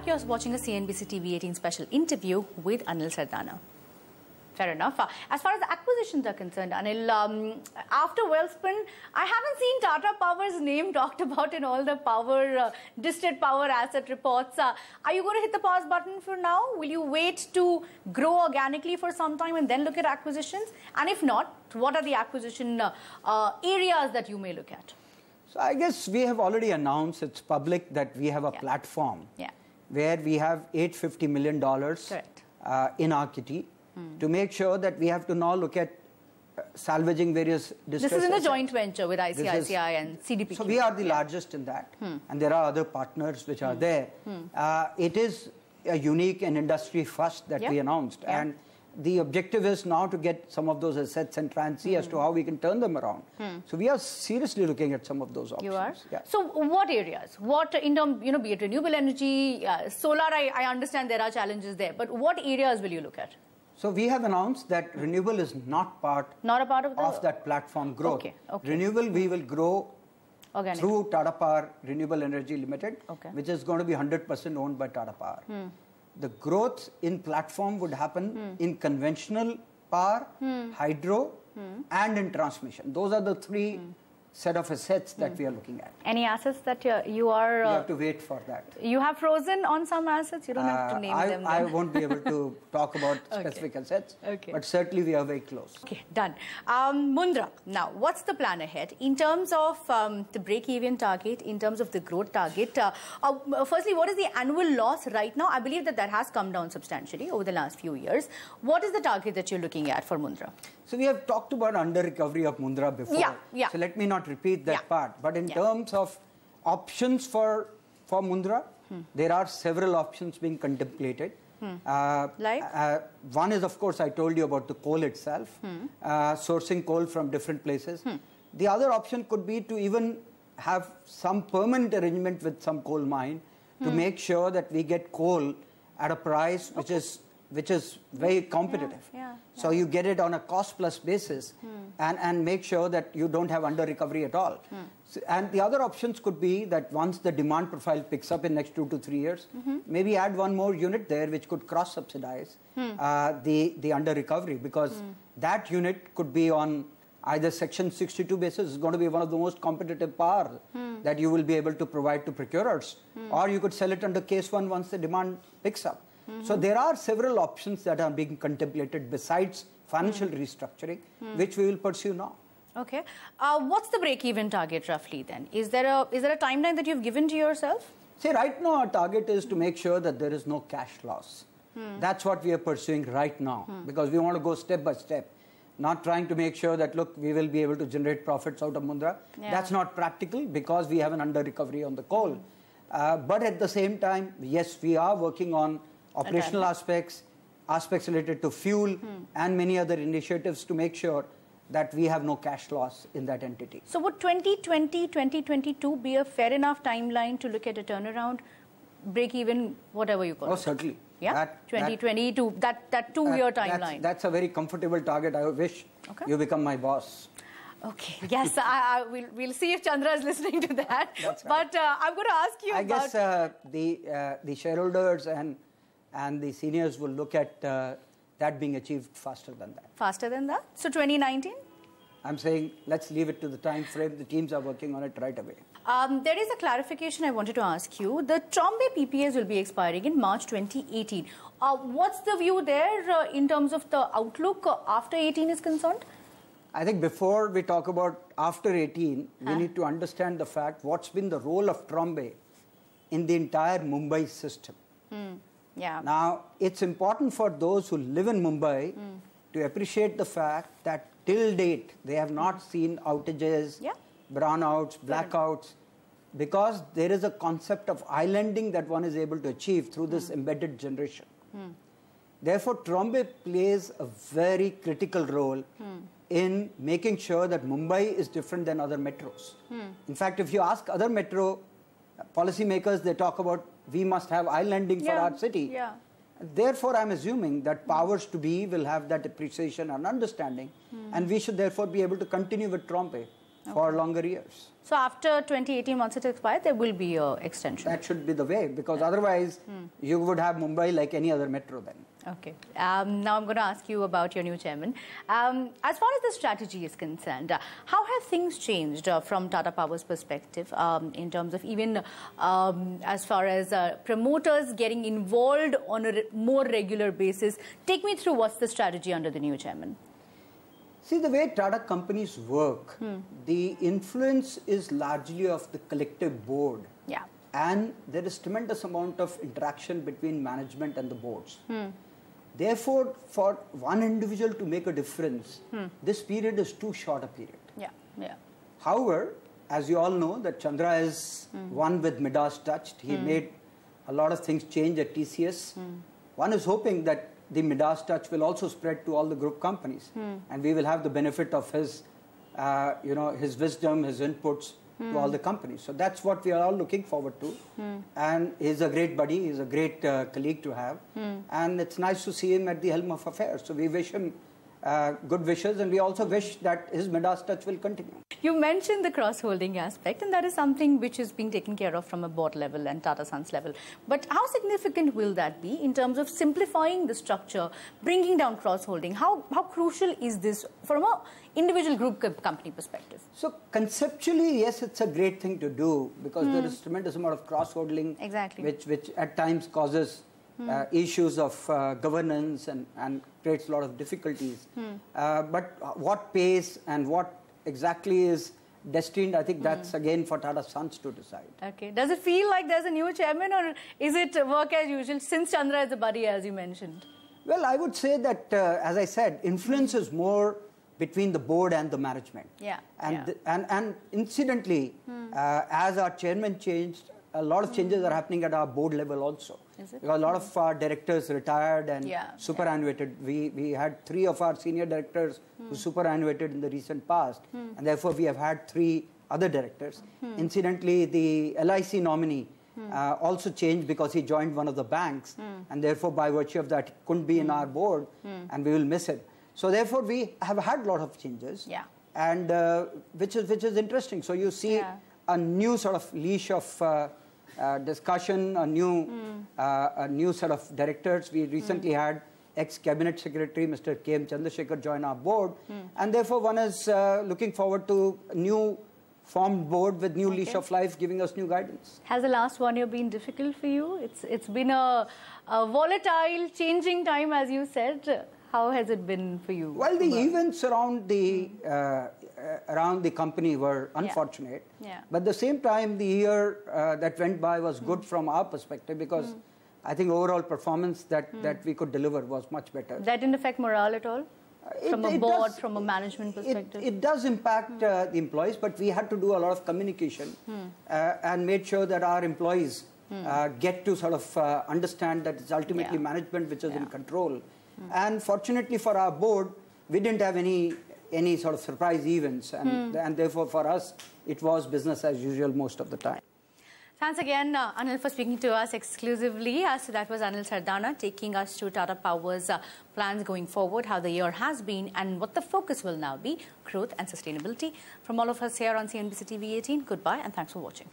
back. You're watching a CNBC TV 18 special interview with Anil Sardana. Fair enough. As far as the acquisitions are concerned, Anil, after Wellspun, I haven't seen Tata Power's name talked about in all the distant power asset reports. Are you going to hit the pause button for now? Will you wait to grow organically for some time and then look at acquisitions? And if not, what are the acquisition areas that you may look at? So I guess we have already announced, it's public, that we have a platform where we have $850 million in our kitty to make sure that we have to now look at salvaging various distress. This is in a joint venture with ICICI and CDPQ. So we are the largest in that, and there are other partners which are there. It is a unique and industry first that we announced, and the objective is now to get some of those assets and try and see as to how we can turn them around. So we are seriously looking at some of those options. You are? Yeah. So what areas? What in terms, be it renewable energy, solar, I understand there are challenges there, but what areas will you look at? So we have announced that renewable is not a part of that platform growth. Renewable we will grow through Tata Power Renewable Energy Limited, which is going to be 100% owned by Tata Power. The growth in platform would happen in conventional power, hydro, and in transmission. Those are the three set of assets that we are looking at. Any assets that you are... You have to wait for that. You have frozen on some assets? You don't have to name them. I won't be able to talk about specific assets, but certainly we are very close. Okay, done. Mundra, now, what's the plan ahead in terms of the break-even target, in terms of the growth target? Firstly, what is the annual loss right now? I believe that has come down substantially over the last few years. What is the target that you're looking at for Mundra? So we have talked about under-recovery of Mundra before. So let me not repeat that part. But in terms of options for Mundra, there are several options being contemplated. One is, of course, I told you about the coal itself, sourcing coal from different places. The other option could be to even have some permanent arrangement with some coal mine to make sure that we get coal at a price which is very competitive. So you get it on a cost-plus basis and make sure that you don't have under-recovery at all. So, and the other options could be that once the demand profile picks up in next 2 to 3 years, maybe add one more unit there which could cross-subsidize the under-recovery, because that unit could be on either Section 62 basis. Is going to be one of the most competitive power that you will be able to provide to procurers, or you could sell it under Case 1 once the demand picks up. So there are several options that are being contemplated besides financial restructuring, which we will pursue now. Okay. What's the break-even target roughly then? Is there a timeline that you've given to yourself? See, right now our target is to make sure that there is no cash loss. That's what we are pursuing right now, because we want to go step by step. Not trying to make sure that, look, we will be able to generate profits out of Mundra. That's not practical because we have an under-recovery on the coal. But at the same time, yes, we are working on operational aspects related to fuel, and many other initiatives to make sure that we have no cash loss in that entity. So would 2020, 2022 be a fair enough timeline to look at a turnaround, break even, whatever you call it? Oh, certainly. Yeah, 2022, that 2-year timeline. That's a very comfortable target. I wish you become my boss. Okay, yes, we'll see if Chandra is listening to that. That's right. But I'm going to ask you I guess the shareholders and the seniors will look at that being achieved faster than that. Faster than that? So 2019? I'm saying let's leave it to the time frame. The teams are working on it right away. There is a clarification I wanted to ask you. The Trombay PPAs will be expiring in March 2018. What's the view there in terms of the outlook after 18 is concerned? I think before we talk about after 18, we need to understand the fact what's been the role of Trombay in the entire Mumbai system. Now, it's important for those who live in Mumbai to appreciate the fact that till date, they have not seen outages, brownouts, blackouts, because there is a concept of islanding that one is able to achieve through this embedded generation. Therefore, Trombay plays a very critical role in making sure that Mumbai is different than other metros. In fact, if you ask other metro policymakers, they talk about we must have islanding for our city. Therefore, I'm assuming that powers to be will have that appreciation and understanding, and we should therefore be able to continue with Trombay for longer years. So after 2018, once it expires, there will be an extension. That should be the way, because otherwise you would have Mumbai like any other metro then. Okay. Now I'm going to ask you about your new chairman. As far as the strategy is concerned, how have things changed from Tata Power's perspective in terms of even as far as promoters getting involved on a more regular basis? Take me through what's the strategy under the new chairman. See, the way Tata companies work, the influence is largely of the collective board. Yeah. And there is tremendous amount of interaction between management and the boards. Therefore, for one individual to make a difference, this period is too short a period. Yeah, yeah. However, as you all know, that Chandra is one with Midas touched. He made a lot of things change at TCS. One is hoping that the Midas touch will also spread to all the group companies, and we will have the benefit of his, his wisdom, his inputs to all the companies. So that's what we are all looking forward to. And he's a great buddy, he's a great colleague to have, and it's nice to see him at the helm of affairs. So we wish him good wishes, and we also wish that his Midas touch will continue. You mentioned the cross-holding aspect, and that is something which is being taken care of from a board level and Tata Sons level. But how significant will that be in terms of simplifying the structure, bringing down cross-holding? How crucial is this from an individual group company perspective? So conceptually, yes, it's a great thing to do, because there is tremendous amount of cross-holding, which at times causes issues of governance and creates a lot of difficulties. But what pace and what exactly is destined, I think that's again for Tata Sons to decide. Okay. Does it feel like there's a new chairman, or is it work as usual since Chandra is a buddy, as you mentioned? Well, I would say that, as I said, influence is more between the board and the management. Yeah. And incidentally, as our chairman changed, a lot of changes are happening at our board level also. Is it? Because a lot of our directors retired and superannuated. We had 3 of our senior directors who superannuated in the recent past, and therefore we have had 3 other directors. Incidentally, the LIC nominee also changed because he joined one of the banks, and therefore by virtue of that he couldn't be in our board, and we will miss it. So therefore we have had a lot of changes, and which is interesting. So you see a new sort of leash of discussion, a new set of directors. We recently had ex-cabinet secretary Mr. K.M. Chandrasekhar join our board, and therefore one is looking forward to a new formed board with new leash of life, giving us new guidance. Has the last 1 year been difficult for you? It's been a volatile, changing time, as you said. How has it been for you? Well, the events around the company were unfortunate. But at the same time, the year that went by was good from our perspective, because I think overall performance that we could deliver was much better. That didn't affect morale at all? From a board, from a management perspective? It does impact the employees, but we had to do a lot of communication and made sure that our employees get to sort of understand that it's ultimately management which is in control. And fortunately for our board, we didn't have any sort of surprise events, and therefore for us it was business as usual most of the time. Thanks again, Anil, for speaking to us exclusively. So that was Anil Sardana taking us to Tata Power's plans going forward, how the year has been, and what the focus will now be: growth and sustainability. From all of us here on CNBC TV 18, goodbye and thanks for watching.